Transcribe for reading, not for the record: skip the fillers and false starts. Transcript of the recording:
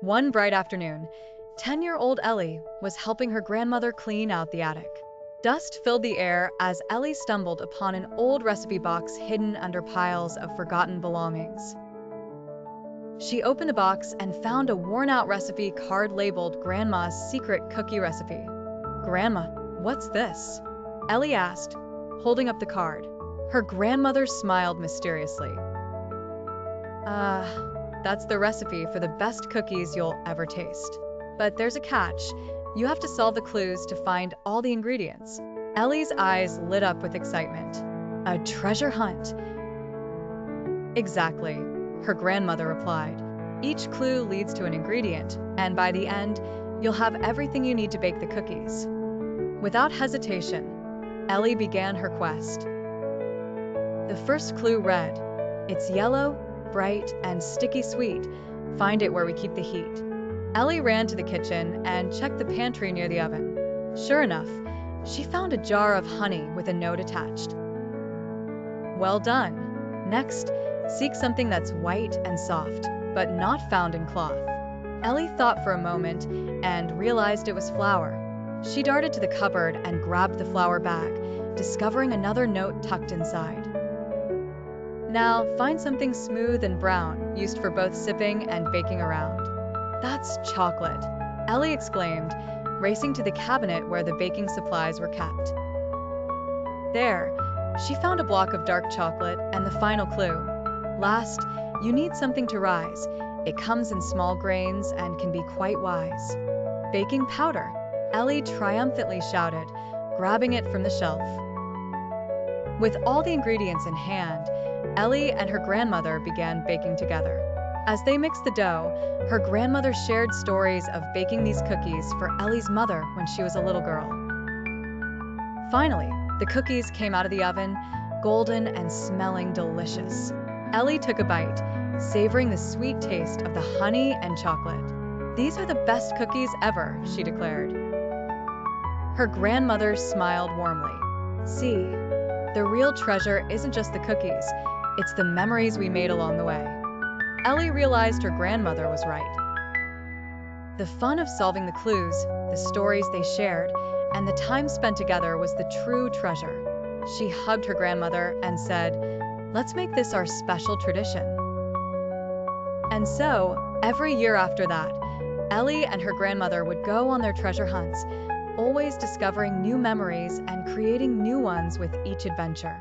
One bright afternoon, 10-year-old Ellie was helping her grandmother clean out the attic. Dust filled the air as Ellie stumbled upon an old recipe box hidden under piles of forgotten belongings. She opened the box and found a worn-out recipe card labeled Grandma's Secret Cookie Recipe. "Grandma, what's this?" Ellie asked, holding up the card. Her grandmother smiled mysteriously. That's the recipe for the best cookies you'll ever taste. But there's a catch. You have to solve the clues to find all the ingredients." Ellie's eyes lit up with excitement. "A treasure hunt." "Exactly," her grandmother replied. "Each clue leads to an ingredient, and by the end, you'll have everything you need to bake the cookies." Without hesitation, Ellie began her quest. The first clue read, "It's yellow, bright, and sticky sweet. Find it where we keep the heat." Ellie ran to the kitchen and checked the pantry near the oven. Sure enough, she found a jar of honey with a note attached. "Well done. Next, seek something that's white and soft, but not found in cloth." Ellie thought for a moment and realized it was flour. She darted to the cupboard and grabbed the flour bag, discovering another note tucked inside. "Now, find something smooth and brown, used for both sipping and baking around." "That's chocolate," Ellie exclaimed, racing to the cabinet where the baking supplies were kept. There, she found a block of dark chocolate and the final clue. "Last, you need something to rise. It comes in small grains and can be quite wise." "Baking powder," Ellie triumphantly shouted, grabbing it from the shelf. With all the ingredients in hand, Ellie and her grandmother began baking together. As they mixed the dough, her grandmother shared stories of baking these cookies for Ellie's mother when she was a little girl. Finally, the cookies came out of the oven, golden and smelling delicious. Ellie took a bite, savoring the sweet taste of the honey and chocolate. "These are the best cookies ever," she declared. Her grandmother smiled warmly. "See, the real treasure isn't just the cookies, it's the memories we made along the way." Ellie realized her grandmother was right. The fun of solving the clues, the stories they shared, and the time spent together was the true treasure. She hugged her grandmother and said, "Let's make this our special tradition." And so, every year after that, Ellie and her grandmother would go on their treasure hunts, always discovering new memories and creating new ones with each adventure.